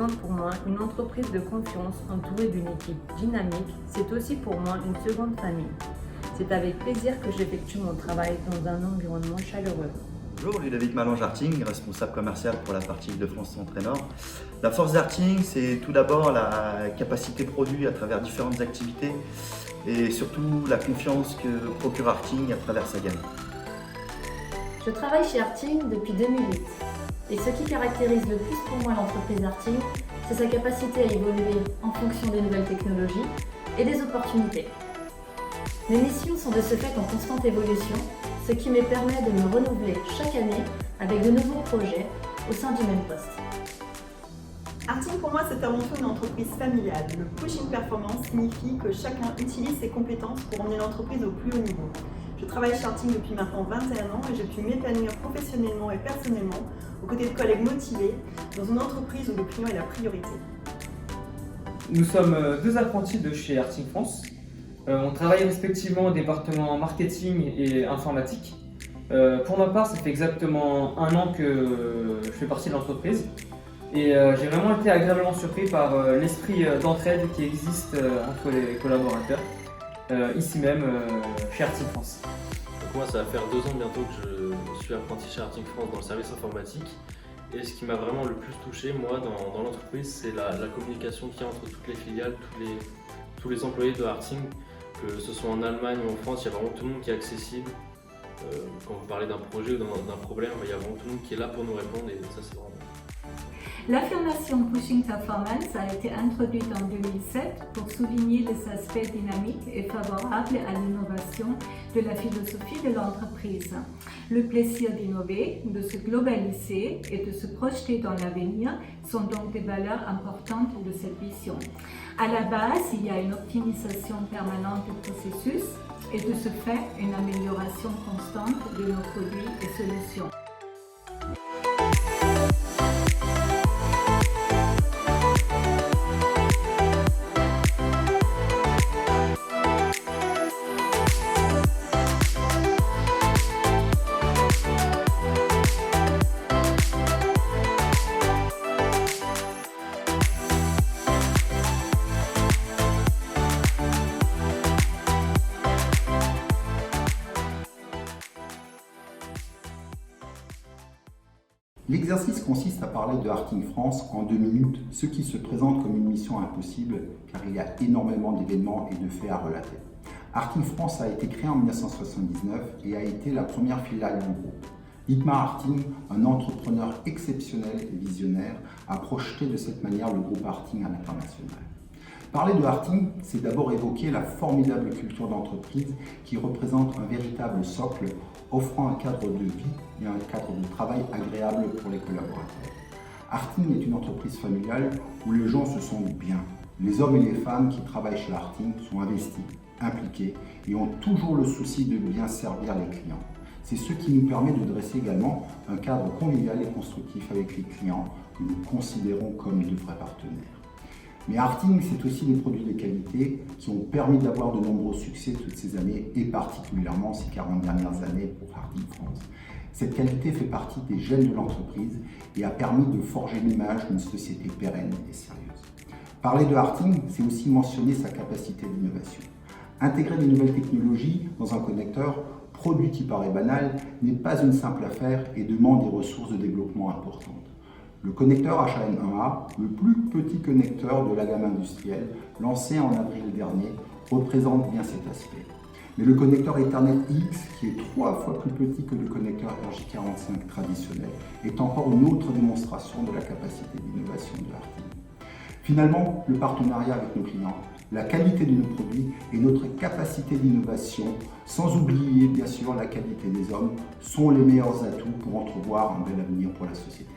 représente pour moi une entreprise de confiance entourée d'une équipe dynamique. C'est aussi pour moi une seconde famille. C'est avec plaisir que j'effectue mon travail dans un environnement chaleureux. Bonjour, Ludovic Malange-Arting, responsable commercial pour la partie Île-de-France Centre et Nord. La force d'Arting, c'est tout d'abord la capacité produit à travers différentes activités et surtout la confiance que procure Arting à travers sa gamme. Je travaille chez Arting depuis 2008 et ce qui caractérise le plus pour moi l'entreprise Arting, c'est sa capacité à évoluer en fonction des nouvelles technologies et des opportunités. Mes missions sont de ce fait en constante évolution, ce qui me permet de me renouveler chaque année avec de nouveaux projets au sein du même poste. Arting pour moi c'est avant tout une entreprise familiale. Le pushing performance signifie que chacun utilise ses compétences pour emmener l'entreprise au plus haut niveau. Je travaille chez Arting depuis maintenant 21 ans et j'ai pu m'épanouir professionnellement et personnellement aux côtés de collègues motivés dans une entreprise où le client est la priorité. Nous sommes deux apprentis de chez Arting France. On travaille respectivement au département marketing et informatique. Pour ma part, ça fait exactement 1 an que je fais partie de l'entreprise et j'ai vraiment été agréablement surpris par l'esprit d'entraide qui existe entre les collaborateurs, ici même chez Arting France. Donc moi, ça va faire 2 ans bientôt que je suis apprenti chez Arting France dans le service informatique. Et ce qui m'a vraiment le plus touché, moi, dans l'entreprise, c'est la communication qu'il y a entre toutes les filiales, tous les employés de Arting. Que ce soit en Allemagne ou en France, il y a vraiment tout le monde qui est accessible. Quand vous parlez d'un projet ou d'un problème, il y a vraiment tout le monde qui est là pour nous répondre et ça c'est vraiment... L'affirmation Pushing Performance a été introduite en 2007 pour souligner les aspects dynamiques et favorables à l'innovation de la philosophie de l'entreprise. Le plaisir d'innover, de se globaliser et de se projeter dans l'avenir sont donc des valeurs importantes de cette vision. À la base, il y a une optimisation permanente du processus et de ce fait une amélioration constante de nos produits et solutions. L'exercice consiste à parler de Arting France en 2 minutes, ce qui se présente comme une mission impossible car il y a énormément d'événements et de faits à relater. Arting France a été créé en 1979 et a été la première filiale du groupe. Dietmar Arting, un entrepreneur exceptionnel et visionnaire, a projeté de cette manière le groupe Arting à l'international. Parler de Arting, c'est d'abord évoquer la formidable culture d'entreprise qui représente un véritable socle offrant un cadre de vie et un cadre de travail agréable pour les collaborateurs. Arting est une entreprise familiale où les gens se sentent bien. Les hommes et les femmes qui travaillent chez Arting sont investis, impliqués et ont toujours le souci de bien servir les clients. C'est ce qui nous permet de dresser également un cadre convivial et constructif avec les clients que nous considérons comme de vrais partenaires. Mais Arting, c'est aussi des produits de qualité qui ont permis d'avoir de nombreux succès toutes ces années et particulièrement ces 40 dernières années pour Arting France. Cette qualité fait partie des gènes de l'entreprise et a permis de forger l'image d'une société pérenne et sérieuse. Parler de Arting, c'est aussi mentionner sa capacité d'innovation. Intégrer de nouvelles technologies dans un connecteur, produit qui paraît banal, n'est pas une simple affaire et demande des ressources de développement importantes. Le connecteur HAN1A, le plus petit connecteur de la gamme industrielle, lancé en avril dernier, représente bien cet aspect. Mais le connecteur Ethernet X, qui est 3 fois plus petit que le connecteur RJ45 traditionnel, est encore une autre démonstration de la capacité d'innovation de Arting. Finalement, le partenariat avec nos clients, la qualité de nos produits et notre capacité d'innovation, sans oublier bien sûr la qualité des hommes, sont les meilleurs atouts pour entrevoir un bel avenir pour la société.